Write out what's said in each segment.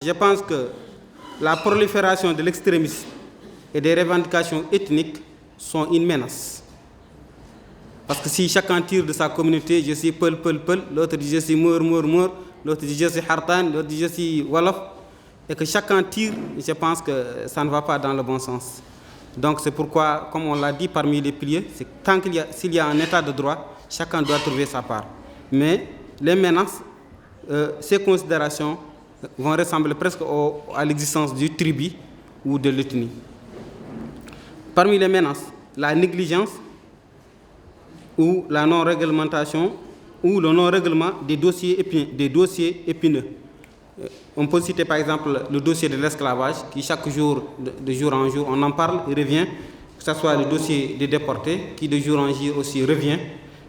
Je pense que la prolifération de l'extrémisme et des revendications ethniques sont une menace. Parce que si chacun tire de sa communauté, je suis Peul, l'autre dit je suis Mour, l'autre dit je suis Hartan, l'autre dit je suis Wolof, et que chacun tire, je pense que ça ne va pas dans le bon sens. Donc c'est pourquoi, comme on l'a dit parmi les piliers, c'est s'il y a un état de droit, chacun doit trouver sa part. Mais les menaces, ces considérations vont ressembler presque à l'existence du tribu ou de l'ethnie. Parmi les menaces, la négligence ou la non-réglementation ou le non-règlement des dossiers épineux. On peut citer par exemple le dossier de l'esclavage qui chaque jour, de jour en jour, on en parle, il revient, que ce soit le dossier des déportés qui de jour en jour aussi revient,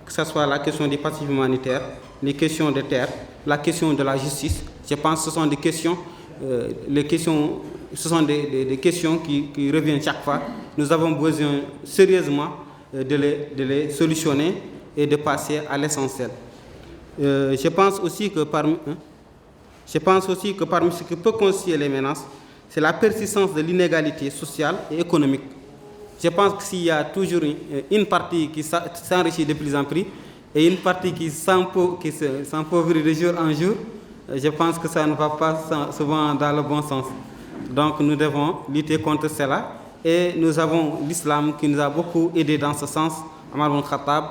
que ce soit la question des passifs humanitaires, les questions de terre, la question de la justice. Je pense que ce sont des questions, des questions qui reviennent chaque fois. Nous avons besoin sérieusement de les solutionner et de passer à l'essentiel. Je pense aussi que parmi ce qui peut constituer les menaces, c'est la persistance de l'inégalité sociale et économique. Je pense que s'il y a toujours une partie qui s'enrichit de plus en plus et une partie qui s'empauverit de jour en jour, je pense que ça ne va pas souvent dans le bon sens. Donc nous devons lutter contre cela. Et nous avons l'islam qui nous a beaucoup aidé dans ce sens. Omar ibn Khattab,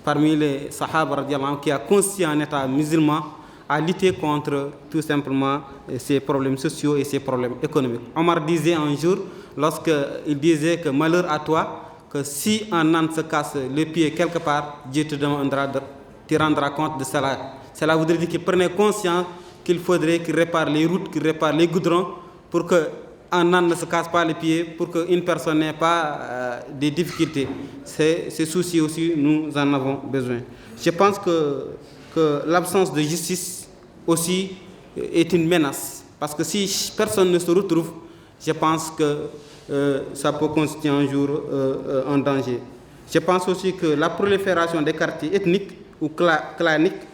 parmi les Sahaba, qui a constitué un État musulman, à lutter contre tout simplement ces problèmes sociaux et ces problèmes économiques. Omar disait un jour, lorsqu'il disait que malheur à toi, que si un âne se casse le pied quelque part, Dieu te rendra compte de cela. Cela voudrait dire qu'il prenait conscience qu'il faudrait qu'il répare les routes, qu'il répare les goudrons pour qu'un âne ne se casse pas les pieds, pour qu'une personne n'ait pas des difficultés. Ces soucis aussi, nous en avons besoin. Je pense que l'absence de justice aussi est une menace. Parce que si personne ne se retrouve, je pense que ça peut constituer un jour un danger. Je pense aussi que la prolifération des quartiers ethniques ou claniques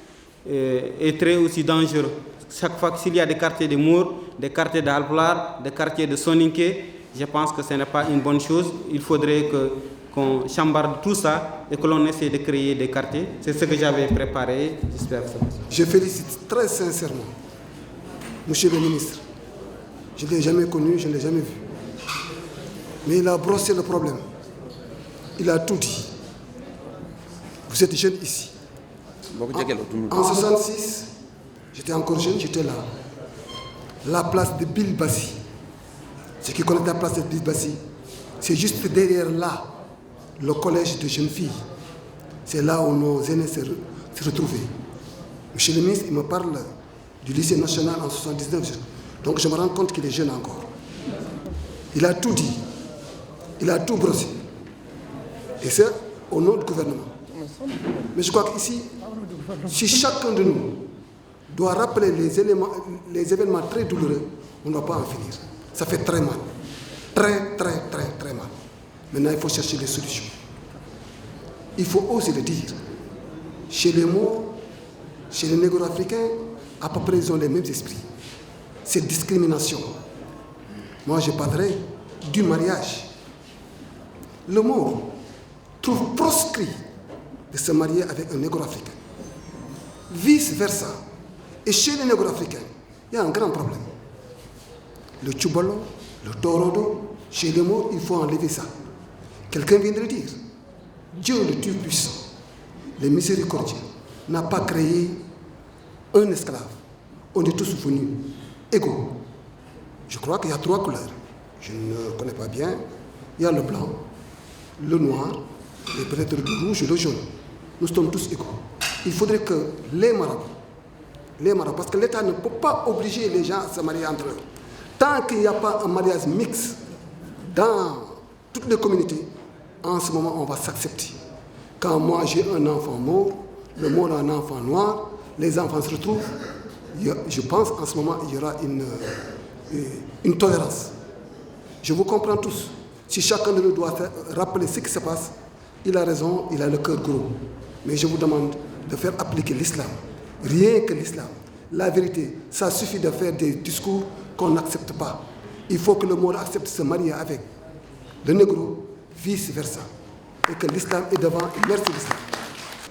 est très aussi dangereux. Chaque fois qu'il y a des quartiers de Mour, des quartiers d'Alplar, des quartiers de Soninké, je pense que ce n'est pas une bonne chose. Il faudrait qu'on chambarde tout ça et que l'on essaie de créer des quartiers. C'est ce que j'avais préparé. J'espère que ça. Je félicite très sincèrement Monsieur le ministre. Je ne l'ai jamais connu, je ne l'ai jamais vu. Mais il a brossé le problème. Il a tout dit. Vous êtes jeune ici. En 1966, j'étais encore jeune, j'étais là. La place de Bilbassi. Ceux qui connaissent la place de Bilbassi, c'est juste derrière là, le collège de jeunes filles. C'est là où nos aînés se retrouvaient. Monsieur le ministre, il me parle du lycée national en 1979. Donc je me rends compte qu'il est jeune encore. Il a tout dit. Il a tout brossé. Et c'est au nom du gouvernement. Mais je crois qu'ici, si chacun de nous doit rappeler les événements très douloureux, on ne va pas en finir. Ça fait très mal. Très mal. Maintenant, il faut chercher des solutions. Il faut oser le dire. Chez les Maures, chez les négro-africains, à peu près, ils ont les mêmes esprits. Cette discrimination. Moi, je parlerai du mariage. Le Maure trouve proscrit de se marier avec un négro-africain. Vice-versa. Et chez les négro-africains, il y a un grand problème. Le tchoubalo, le torodo, chez les Maures, il faut enlever ça. Quelqu'un vient de le dire. Dieu le Dieu puissant, le miséricordieux, n'a pas créé un esclave. On est tous venus égaux. Je crois qu'il y a 3 couleurs. Je ne connais pas bien. Il y a le blanc, le noir, et peut-être le rouge et le jaune. Nous sommes tous égaux. Il faudrait que les marabouts, parce que l'État ne peut pas obliger les gens à se marier entre eux. Tant qu'il n'y a pas un mariage mixte dans toutes les communautés, en ce moment, on va s'accepter. Quand moi j'ai un enfant mort, le Maure a un enfant noir, les enfants se retrouvent, je pense en ce moment il y aura une tolérance. Je vous comprends tous. Si chacun de nous doit rappeler ce qui se passe, il a raison, il a le cœur gros. Mais je vous demande de faire appliquer l'islam. Rien que l'islam. La vérité, ça suffit de faire des discours qu'on n'accepte pas. Il faut que le monde accepte de se marier avec le négro, vice-versa. Et que l'islam est devant et merci l'islam.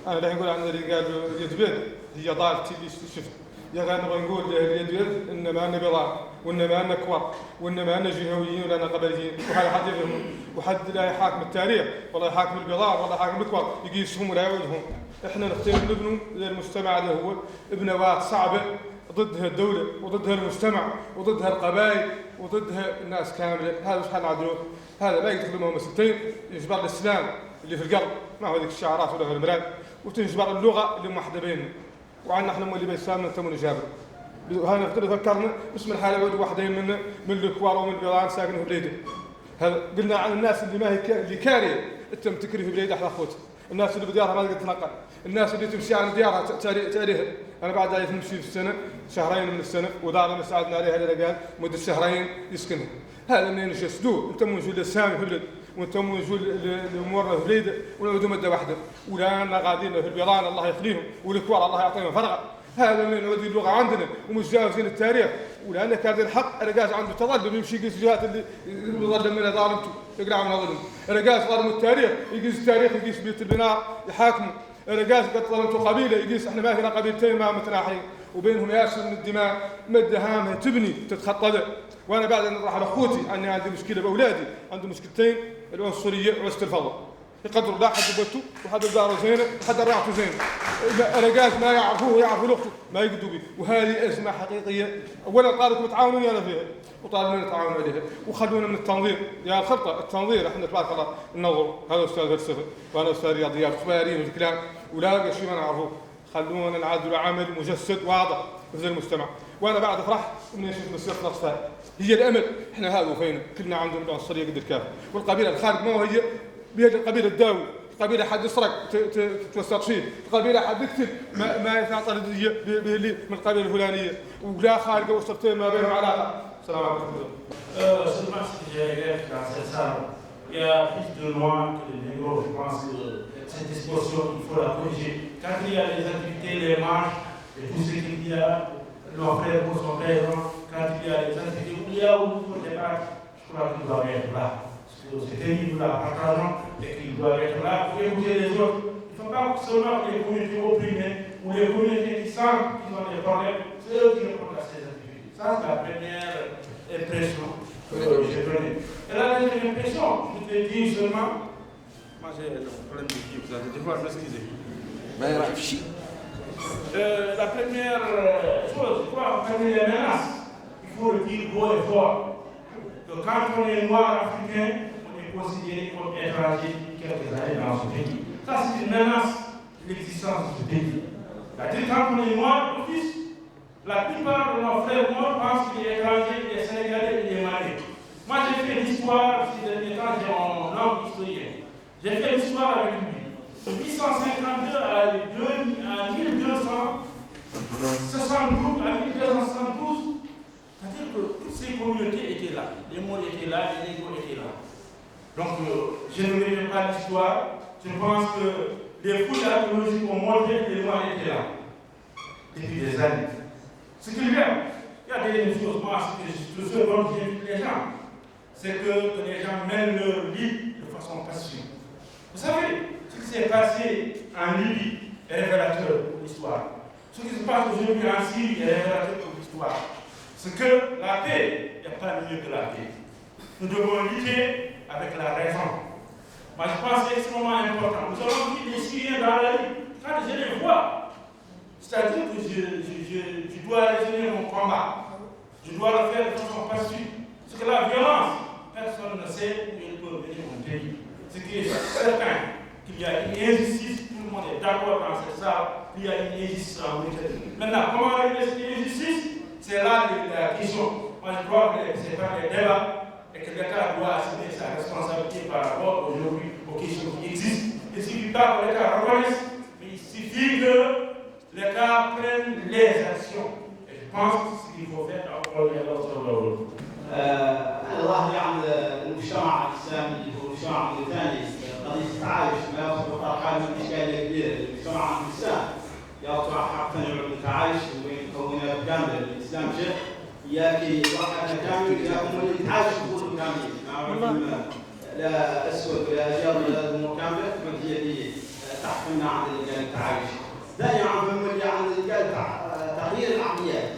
أنا لا نقول عن اللي قالوا اليد بيد هي ضالتي اللي شفت يا غير نبغى نقول اليد بيد إنما أنا بضاعة وإنما أنا كوار وإنما أنا جهويين ولا أنا قبليين وهذا حد يفهم وحد لا يحاكم التاريخ ولا يحاكم البضاعة ولا يحاكم الكوار يقيسهم ولا يوجههم. إحنا نختار نبنوا للمجتمع اللي هو بنوات صعبة ضدها الدولة وضدها المجتمع وضدها القبائل وضدها الناس كاملة. هذا وش حنعدلوه؟ هذا لا يدخل لهم ستين يجبر الإسلام اللي في القلب ما هو ذيك الشعارات ولا في المراد وتنجبر اللغة اللي موحدة بيننا وعندنا احنا اللي بيسامنا نتموا نجابر. وهذا نقدر فكرنا اسم الحالة ولد واحدين من الكوار ومن البيضان ساكنين في بليده. هذا قلنا عن الناس اللي ما هي اللي كاريه تم تكري في بليده احلى اخوتها. الناس اللي بديارها ما تقدر تتنقل. الناس اللي تمشي على ديارها تاريخ. انا بعد ذلك نمشي في السنه شهرين من السنه ودارنا ساعدنا عليها للرجال مده شهرين يسكنها. هذا منين نجسدوه انتم نجوا للسامي في البلد وانتم نجوا لامورنا في بليده ونعودوا مده واحده ولا غاديين في البيضان الله يخليهم والكوار الله يعطيهم فرغه. هذا من نودي اللغه عندنا ومتجاوزين التاريخ ولان كان الحق رجاز عنده تظلم يمشي يقيس الجهات اللي ظلم منها ظالمته يقرا منها ظلم. رجاز ظلم التاريخ يقيس التاريخ يقيس بيت البناء يحاكمه. رجاز قد ظلمته قبيله يقيس احنا ما فينا قبيلتين ما متناحرين وبينهم ياسر من الدماء مده هامه تبني تتخطى. وانا بعد ان نطرح على اخوتي اني عندي مشكله باولادي عندي مشكلتين العنصريه وعسة الفضل. يقدروا لا حد بوته وحد داره زينه وحد راعته زينه. رجال ما يعرفوه يعرفوا الاخت ما يقدوا به وهذه ازمه حقيقيه. اولا قالوا متعاونين يلا فيها وطالبنا نتعاون عليها وخلونا من التنظير يا الخطه التنظير احنا تبارك الله ننظر. هذا استاذ فلسفه وانا استاذ رياضيات صغيرين والكلام ولا شيء ما نعرفوه. خلونا نعدل عمل مجسد واضح في المجتمع. وانا بعد فرحت من نشوف مسيره نصفها هي الامل. احنا هذا وفينا كلنا عندهم العنصريه قد الكافر والقبيله الخارج ما هي بيد القبيله الداوي. قبيله حد يسرق تتوسط فيه. قبيله حد يقتل ما يتعاطى من القبيله الفلانيه ولا خارجه وسطين ما بينهم علاقه. السلام عليكم. Seulement ce que j'ai regretté dans cette salle, il y a plus de loin que les négros. Je pense que cette disposition, il faut la corriger. Quand il y a les activités, les marches, et tout ce qu'il y a, nos frères sont présents, quand il y a les activités, où il y a au niveau des marches, je crois qu'il doit être là. C'est terrible, nous la partageons et qu'il doit être là pour écouter les autres. Il ne faut pas seulement les communautés opprimées ou les communautés qui sentent qu'ils ont des problèmes, c'est eux qui répondent à ces activités. Ça, c'est la première impression que j'ai donnée. Et la deuxième impression, je te dis seulement, moi j'ai un problème de vie, vous allez devoir m'excuser. La première chose, je crois, parmi les menaces, il faut le dire haut et fort. Que quand on est noir africain, on est considéré comme étranger depuis quelques années dans ce pays. Ça, c'est une menace de l'existence de ce pays. C'est-à-dire, quand on est noir, d'office, la plupart de nos frères noirs pensent qu'il est étranger, il est sénégalais, il est malais. Moi, j'ai fait l'histoire, ces derniers temps, j'ai mon langue historien. J'ai fait l'histoire avec lui. De 1852 à 1272 à 1272, c'est-à-dire que toutes ces communautés étaient là. Les Maures étaient là, les Négros étaient là. Donc, je ne reviens pas l'histoire. Je pense que les fouilles archéologiques ont montré que les Noirs étaient là depuis des années. Ce qu'il y a des choses, moi, ce dont j'invite les gens, c'est que les gens mènent leur vie de façon passive. Vous savez, ce qui s'est passé en Libye est révélateur pour l'histoire. Ce qui se passe aujourd'hui en Syrie est révélateur pour l'histoire. C'est que la paix, il n'y a pas mieux que la paix. Nous devons lutter avec la raison. Moi, je pense que c'est extrêmement important. Nous avons vu les Syriens dans la rue. Quand je les vois, c'est-à-dire que je dois résumer mon combat. Je dois le faire de façon passive. Parce que la violence, personne ne sait où elle peut venir au pays. Ce qui est certain, qu'il y a une injustice, tout le monde est d'accord dans cette salle, il y a une injustice en Mauritanie. Maintenant, comment régler cette injustice? C'est là la question. Moi, je crois que ce n'est pas les débats et que l'État doit assumer sa responsabilité par rapport aujourd'hui aux questions qui existent. Il ne suffit pas que l'État reconnaisse, mais il suffit que l'État prenne les actions. Et je pense que c'est ce qu'il faut faire à Colombie. الله يعمل المجتمع الاسلامي هو مجتمع موريتاني قضيه التعايش ما يصبح حال من اشكاليه كبيره. المجتمع الاسلامي يطرح حقا يعد التعايش بين المكونات ياكي واحد كامل ياكم اللي يتعايشوا بقولوا كامل لا اسود ولا ابيض ولا امور كامله هي دي تحكمنا عن التعايش. ثاني عام اللي عن تغيير العقليات.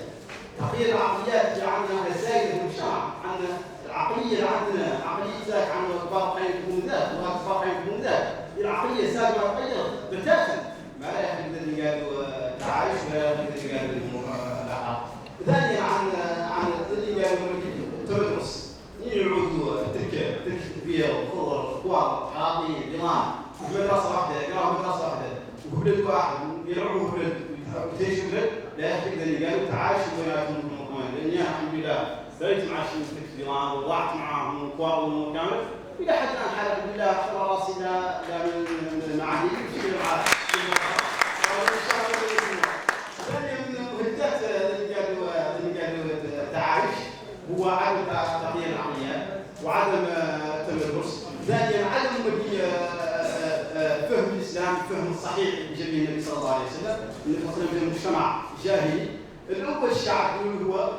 تغيير العقليات عندنا الزايد في المجتمع، عندنا العقليه عندنا عقليه ذاك عندنا كبار قيم يكون ذاك وكبار قيم يكون ذاك. العقليه السابقه تغيرت بتاتا ما لا يحدد قالوا تعايش ولا يحدد قالوا الامور. ثانيا عن اللي قالوا التمدرس يعودوا تركيا بيض وخضر كوار حاطين ليمان مدرسه واحده قراءه مدرسه واحده وبلد واحد يرعوا بلد وتعيشوا بلد لا يحتاج اللي قالوا تعايشوا وياكم كمان لان الحمد لله بقيت مع الشيخ في ليمان وضعت معاهم كوار وكامل الى حد الان الحمد لله اخر راسي لا من المعاهد في مع هو عدم تغيير العقليات وعدم التمدرس. ثانيا عدم فهم الاسلام الفهم الصحيح لجميع النبي صلى الله عليه وسلم ان اصلا في المجتمع جاهلي. الاول الشعب يقول هو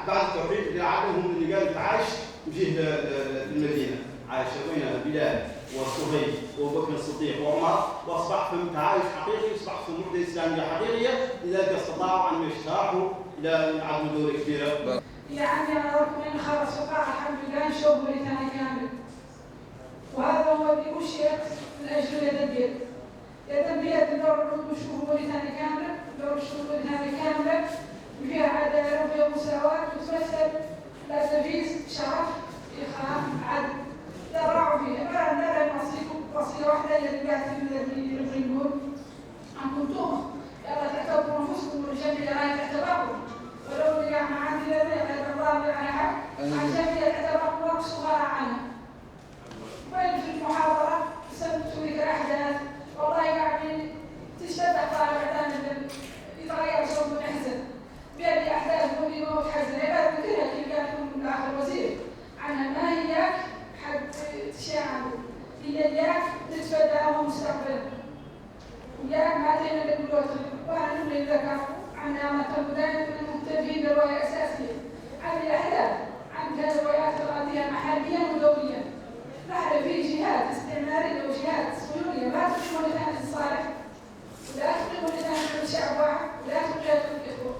بعد التوحيد اللي عادهم اللي قال تعايش وجيه للمدينه عايش وين بلال وصهيب وابو بكر الصديق وعمر واصبح فهم تعايش حقيقي واصبح فهم وحده اسلاميه حقيقيه لذلك استطاعوا ان يجتاحوا الى عدم دوره كبيره. يعني أنا ربنا خلص وقع الحمد لله نشوف ثاني كامل. وهذا هو اللي أشير من أجل يدبير. يدبير دور نشوف ثاني كامل، دور نشوف ثاني كامل فيها عدالة وفيها مساواة وتمثل لا تمييز شرف إخاء عدل تراعوا فيها. ما نرى وصية واحدة اللي قاعد في نقول عنكم توما يلا تعتبروا أنفسكم والجميع لا تعتبروا. ولو رجعنا عندي لدينا الله على حق عن جميع اعتبار مقصوها عنها. وين في المحاضرة سبت لك أحداث والله يعني تشتبه طالب عدانا يتغير صوت محزن بهذه أحداث مؤلمة وتحزن. عباد كثيرة اللي قال لكم آخر وزير عنها ما هياك حد تشاعر هي إياك تتفاداها مستقبلا. إياك ما أتينا للبلوغ وأنا نملي الذكر عن متبدأ المنتبهين برواية أساسية عن الأحداث عن الروايات الغادية محليا ودوليا. نحن في جهات استعمارية وجهات صهيونية ما تخدم لسان الصالح ولا تخدم لسان الشعب واحد ولا تخدم الإخوة.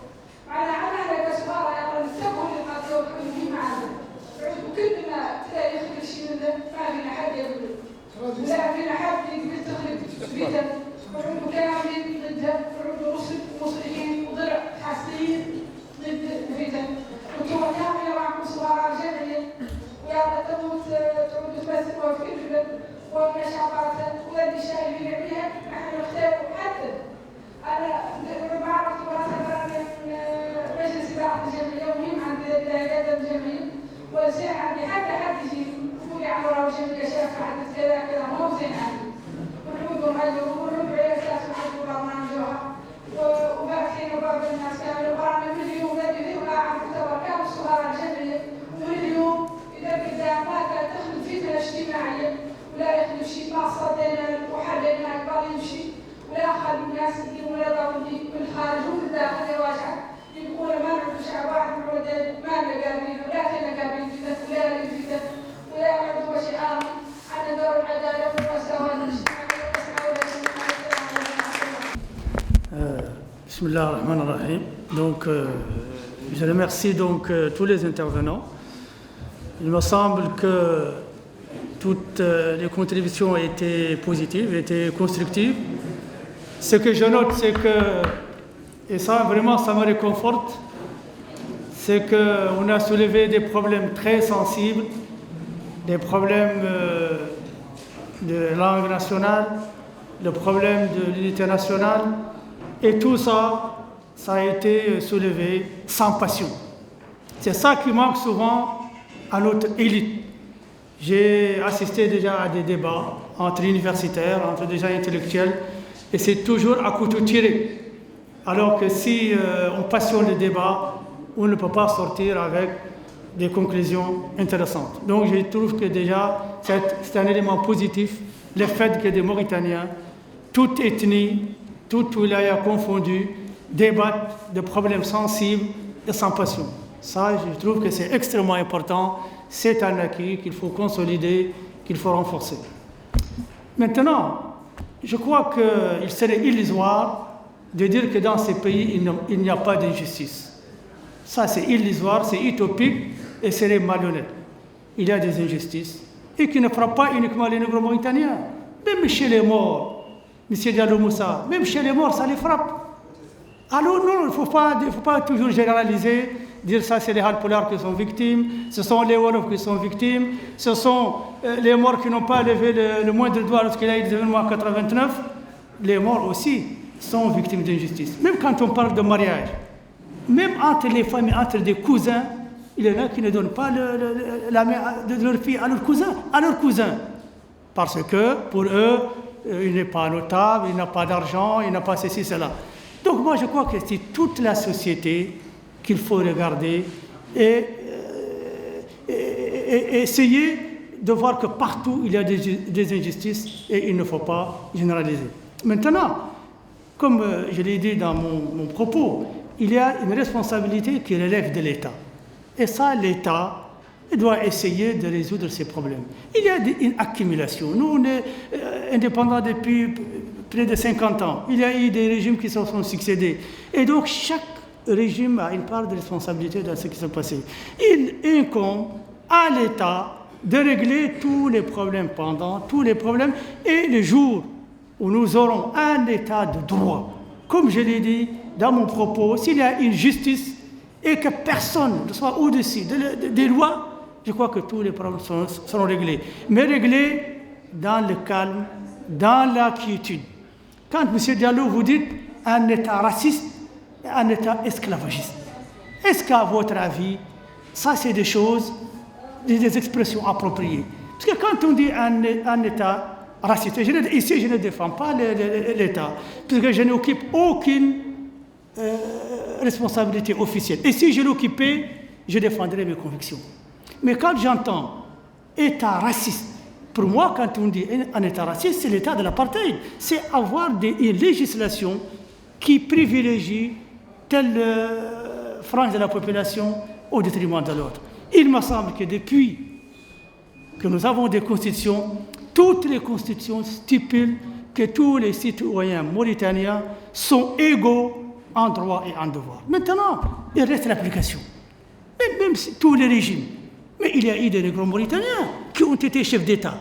معنا عنا كسفارة يلا نتبهوا للقضية والحلمين معنا. وكل ما تلاقي يخرج شيء من ذا ما فينا حد يقول ولا فينا حد يقبل تخرج بيتا وعندو كامل ضدها وعندو مصلحين وضرع حاسين ضد بيتا وانتم كامل معكم صغار جمعية ويلا تموت تعود تمثل وفي البلد والنشاطات والذي شايفين بها نحن نختار حتى أنا ما عرفت براسة من مجلس إدارة الجمعية ومهم عند الإدارة الجمعية وزين عندي حتى يجي يقول لي عمره وجمعية شافة حدث كذا كذا مو زين عندي ونعود ونغير ونربع أساس ونعود برنامجها وباكين وباب الناس كامل وبرامج اليوم الذي ولا عم تعتبر كانوا صغار الجمعية واليوم إذا ما تدخل فتنة اجتماعية ولا يخلو شيء ما صدينا وحلينا أكبر يمشي ولا خلوا الناس ولا ضروري من الخارج ومن الداخل يواجه يقول ما نعرف شعب واحد ما نقابل ولا تنقابل فتنة ولا لفتنة ولا نعرف شيء آمن عن دور العدالة والمساواة الاجتماعية. Bismillah ar-Rahman ar-Rahim. Donc, je remercie donc tous les intervenants. Il me semble que toutes les contributions étaient positives, étaient constructives. Ce que je note, c'est que, et ça vraiment ça me réconforte, c'est qu'on a soulevé des problèmes très sensibles, des problèmes de langue nationale, le problème de l'unité nationale, et tout ça, ça a été soulevé sans passion. C'est ça qui manque souvent à notre élite. J'ai assisté déjà à des débats entre universitaires, entre des gens intellectuels, et c'est toujours à couteau tiré. Alors que si on passionne le débat, on ne peut pas sortir avec des conclusions intéressantes. Donc je trouve que déjà, c'est un élément positif, le fait que des Mauritaniens, toute ethnie, toute wilaya confondue, débattent de problèmes sensibles et sans passion. Ça, je trouve que c'est extrêmement important. C'est un acquis qu'il faut consolider, qu'il faut renforcer. Maintenant, je crois qu'il serait illusoire de dire que dans ces pays, il n'y a pas d'injustice. Ça, c'est illusoire, c'est utopique et serait malhonnête. Il y a des injustices et qui ne frappent pas uniquement les Négro-Mauritaniens. Même chez les morts, M. Diallo Moussa, même chez les morts, ça les frappe. Alors non, il ne faut pas toujours généraliser, dire ça c'est les Halpolars qui sont victimes, ce sont les Wolofs qui sont victimes, ce sont les morts qui n'ont pas levé le moindre doigt lorsqu'il y a eu des événements en 89. Les morts aussi sont victimes d'injustice. Même quand on parle de mariage, même entre les familles, entre des cousins, il y en a qui ne donnent pas la main de leur fille à leur cousin, parce que pour eux, il n'est pas notable, il n'a pas d'argent, il n'a pas ceci, cela. Donc moi je crois que c'est toute la société qu'il faut regarder et essayer de voir que partout il y a des injustices et il ne faut pas généraliser. Maintenant, comme je l'ai dit dans mon propos, il y a une responsabilité qui relève de l'État. Et ça, l'État doit essayer de résoudre ces problèmes. Il y a une accumulation. Nous, on est indépendants depuis près de 50 ans. Il y a eu des régimes qui se sont succédés. Et donc, chaque régime a une part de responsabilité dans ce qui s'est passé. Il incombe à l'État de régler tous les problèmes tous les problèmes. Et le jour où nous aurons un État de droit, comme je l'ai dit dans mon propos, s'il y a une justice et que personne ne soit au-dessus des lois, je crois que tous les problèmes seront réglés. Mais réglés dans le calme, dans la quiétude. Quand M. Diallo vous dit un État raciste et un État esclavagiste, est-ce qu'à votre avis, ça c'est des choses, des expressions appropriées? Parce que quand on dit un État raciste, ici je ne défends pas l'État, puisque je n'occupe aucune responsabilité officielle. Et si je l'occupais, je défendrais mes convictions. Mais quand j'entends État raciste, pour moi, quand on dit un État raciste, c'est l'État de l'apartheid. C'est avoir une législation qui privilégie telle frange de la population au détriment de l'autre. Il me semble que depuis que nous avons des constitutions, toutes les constitutions stipulent que tous les citoyens mauritaniens sont égaux en droit et en devoir. Maintenant, il reste l'application. Même tous les régimes. Mais il y a eu des Négro-Mauritaniens qui ont été chefs d'État,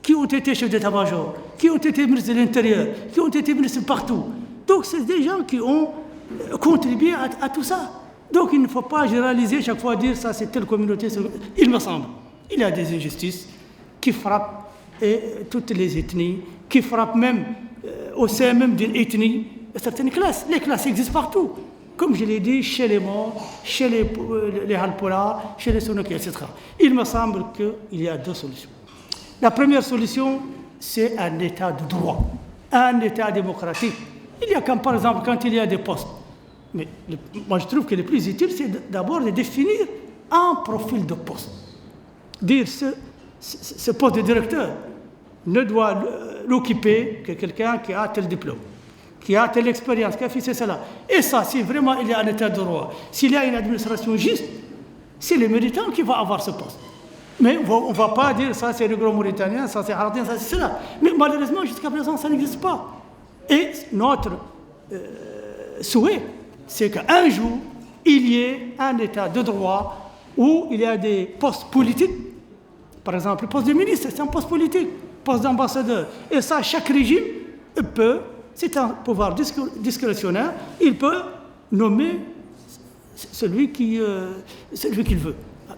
qui ont été chefs d'État-major, qui ont été ministres de l'Intérieur, qui ont été ministres partout. Donc, c'est des gens qui ont contribué à tout ça. Donc, il ne faut pas généraliser chaque fois dire ça, c'est telle communauté. Il me semble. Il y a des injustices qui frappent toutes les ethnies, qui frappent même au sein même d'une ethnie certaines classes. Les classes existent partout. Comme je l'ai dit, chez les morts, chez les Halpolars, chez les Sonoki, etc. Il me semble qu'il y a deux solutions. La première solution, c'est un État de droit, un État démocratique. Il y a par exemple, quand il y a des postes, mais moi je trouve que le plus utile, c'est d'abord de définir un profil de poste. Dire ce poste de directeur ne doit l'occuper que quelqu'un qui a tel diplôme, qui a telle expérience, qui a fait cela. Et ça, si vraiment il y a un État de droit, s'il y a une administration juste, c'est le méritant qui va avoir ce poste. Mais on ne va pas dire ça c'est le gros Mauritanien, ça c'est Haradien, ça c'est cela. Mais malheureusement, jusqu'à présent, ça n'existe pas. Et notre souhait, c'est qu'un jour, il y ait un État de droit où il y a des postes politiques. Par exemple, le poste de ministre, c'est un poste politique, poste d'ambassadeur. Et ça, chaque régime peut, c'est un pouvoir discrétionnaire, il peut nommer celui qu'il veut,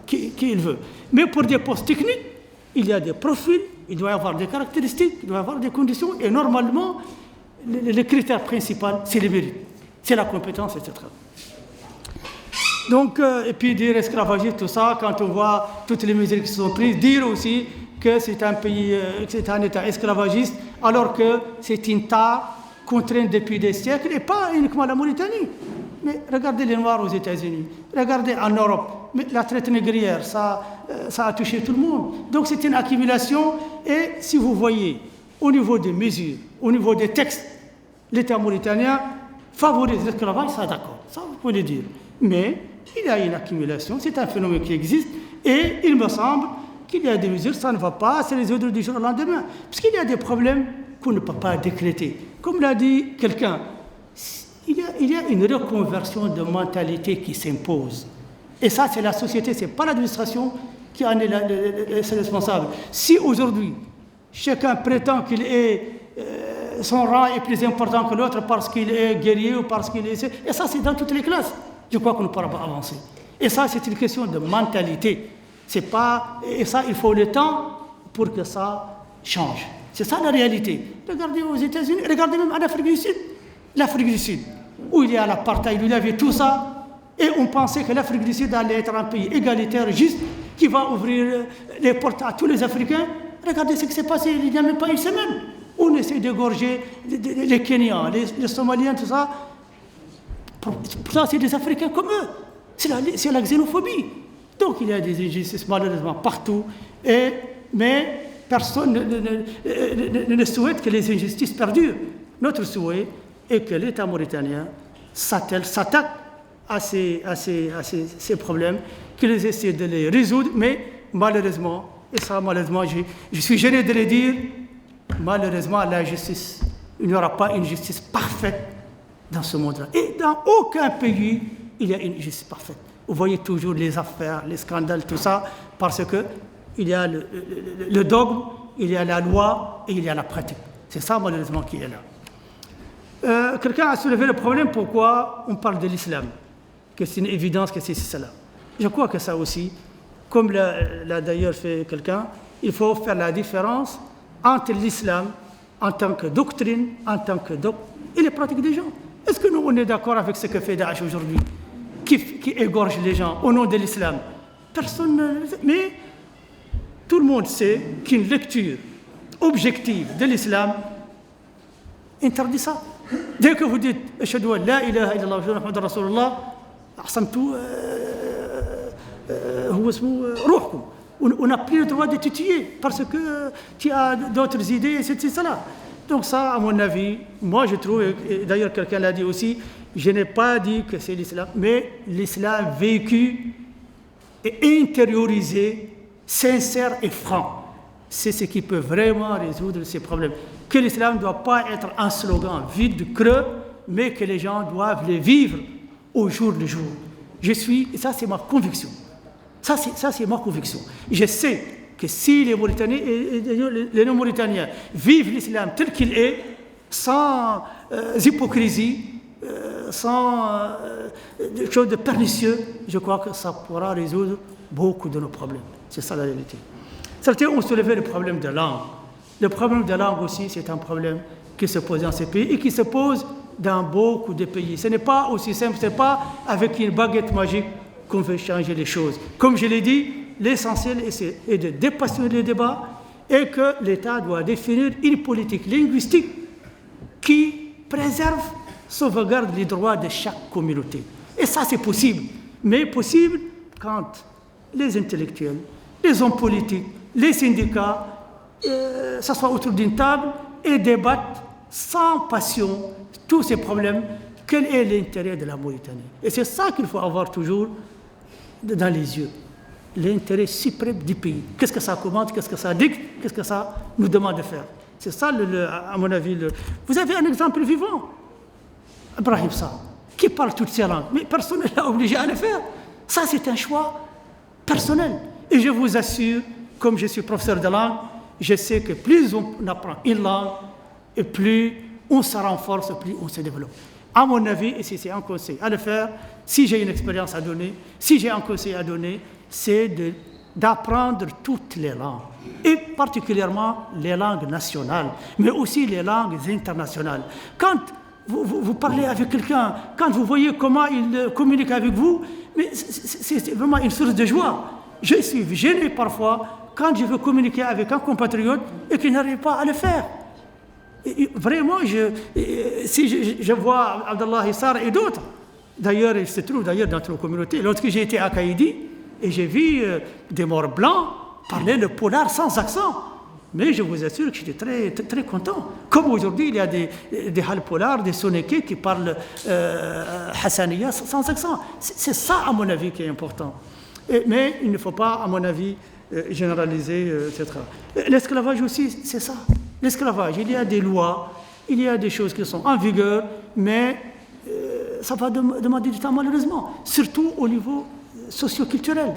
qui il veut. Mais pour des postes techniques, il y a des profils, il doit y avoir des caractéristiques, il doit y avoir des conditions, et normalement, le critère principal, c'est le mérite, c'est la compétence, etc. Donc, et puis dire esclavagisme, tout ça, quand on voit toutes les mesures qui sont prises, dire aussi que c'est un pays, que c'est un État esclavagiste, alors que c'est une tare contrainte depuis des siècles, et pas uniquement la Mauritanie. Mais regardez les Noirs aux États-Unis, regardez en Europe, mais la traite négrière, ça a touché tout le monde. Donc c'est une accumulation, et si vous voyez, au niveau des mesures, au niveau des textes, l'État mauritanien favorise l'esclavage, ça d'accord, ça vous pouvez le dire. Mais il y a une accumulation, c'est un phénomène qui existe, et il me semble qu'il y a des mesures, ça ne va pas se résoudre du jour au lendemain, puisqu'il y a des problèmes qu'on ne peut pas décréter. Comme l'a dit quelqu'un, il y a une reconversion de mentalité qui s'impose. Et ça, c'est la société, ce n'est pas l'administration qui en est responsable. Si aujourd'hui, chacun prétend qu'il est, son rang est plus important que l'autre parce qu'il est guerrier ou parce qu'il est... Et ça, c'est dans toutes les classes. Je crois qu'on ne pourra pas avancer. Et ça, c'est une question de mentalité. C'est pas... Et ça, il faut le temps pour que ça change. C'est ça la réalité. Regardez aux États-Unis, regardez même en Afrique du Sud. L'Afrique du Sud, où il y a l'apartheid, où il y avait tout ça, et on pensait que l'Afrique du Sud allait être un pays égalitaire, juste, qui va ouvrir les portes à tous les Africains. Regardez ce qui s'est passé il n'y a même pas une semaine. On essaie d'égorger les Kenyans, les Somaliens, tout ça. Pour ça, c'est des Africains comme eux. C'est la xénophobie. Donc il y a des injustices malheureusement partout, mais personne ne souhaite que les injustices perdurent. Notre souhait est que l'État mauritanien s'attaque à ces problèmes, qu'il essaie de les résoudre, mais malheureusement, et ça malheureusement, je suis gêné de le dire, malheureusement la justice, il n'y aura pas une justice parfaite dans ce monde-là. Et dans aucun pays, il y a une justice parfaite. Vous voyez toujours les affaires, les scandales, tout ça, parce qu'il y a le dogme, il y a la loi et il y a la pratique. C'est ça malheureusement qui est là. Quelqu'un a soulevé le problème pourquoi on parle de l'islam, que c'est une évidence que c'est cela. Je crois que ça aussi, comme l'a d'ailleurs fait quelqu'un, il faut faire la différence entre l'islam en tant que doctrine, en tant que dogme, et les pratiques des gens. Est-ce que nous, on est d'accord avec ce que fait Daesh aujourd'hui, qui égorge les gens au nom de l'islam? Personne ne... Mais tout le monde sait qu'une lecture objective de l'islam interdit ça. Dès que vous dites « Ashhadu an la ilaha illallah wa Muhammad Rasulullah » on n'a plus le droit de te tuer parce que tu as d'autres idées, et cela. Donc ça, à mon avis, moi je trouve, et d'ailleurs quelqu'un l'a dit aussi, je n'ai pas dit que c'est l'islam, mais l'islam vécu et intériorisé, sincère et franc. C'est ce qui peut vraiment résoudre ces problèmes. Que l'islam ne doit pas être un slogan vide, creux, mais que les gens doivent les vivre au jour le jour. Ça c'est ma conviction. Ça c'est ma conviction. Je sais que si les Mauritaniens et les non-Mauritaniens vivent l'islam tel qu'il est, sans hypocrisie, sans choses de pernicieux, je crois que ça pourra résoudre beaucoup de nos problèmes. C'est ça la réalité. Certains ont soulevé le problème de langue. Le problème de langue aussi, c'est un problème qui se pose dans ces pays et qui se pose dans beaucoup de pays. Ce n'est pas aussi simple, ce n'est pas avec une baguette magique qu'on veut changer les choses. Comme je l'ai dit, l'essentiel est de dépassionner les débats et que l'État doit définir une politique linguistique qui préserve, sauvegarde les droits de chaque communauté. Et ça, c'est possible. Mais possible quand les intellectuels, les hommes politiques, les syndicats s'assoient autour d'une table et débattent sans passion tous ces problèmes. Quel est l'intérêt de la Mauritanie? Et c'est ça qu'il faut avoir toujours dans les yeux. L'intérêt suprême du pays. Qu'est-ce que ça commande? Qu'est-ce que ça dicte? Qu'est-ce que ça nous demande de faire? C'est ça, à mon avis. Vous avez un exemple vivant. Ibrahim Sarr, qui parle toutes ces langues. Mais personne ne l'a obligé à le faire. Ça, c'est un choix personnel. Et je vous assure, comme je suis professeur de langue, je sais que plus on apprend une langue, et plus on se renforce, plus on se développe. À mon avis, et si c'est un conseil à le faire, si j'ai une expérience à donner, si j'ai un conseil à donner, c'est d'apprendre toutes les langues, et particulièrement les langues nationales, mais aussi les langues internationales. Quand vous parlez avec quelqu'un, quand vous voyez comment il communique avec vous, mais c'est vraiment une source de joie. Je suis gêné parfois quand je veux communiquer avec un compatriote et qu'il n'arrive pas à le faire. Et vraiment, si je vois Abdallah Sarr et d'autres, d'ailleurs, il se trouve d'ailleurs dans notre communauté. Lorsque j'ai été à Kaïdi, et j'ai vu des morts blancs parler le polar sans accent. Mais je vous assure que j'étais très, très, très content. Comme aujourd'hui, il y a des halpolars, des sonékés qui parlent hassaniya sans accent. C'est ça, à mon avis, qui est important. Mais il ne faut pas, à mon avis, généraliser, etc. L'esclavage aussi, c'est ça. L'esclavage, il y a des lois, il y a des choses qui sont en vigueur, mais ça va demander du temps, malheureusement, surtout au niveau socio-culturel.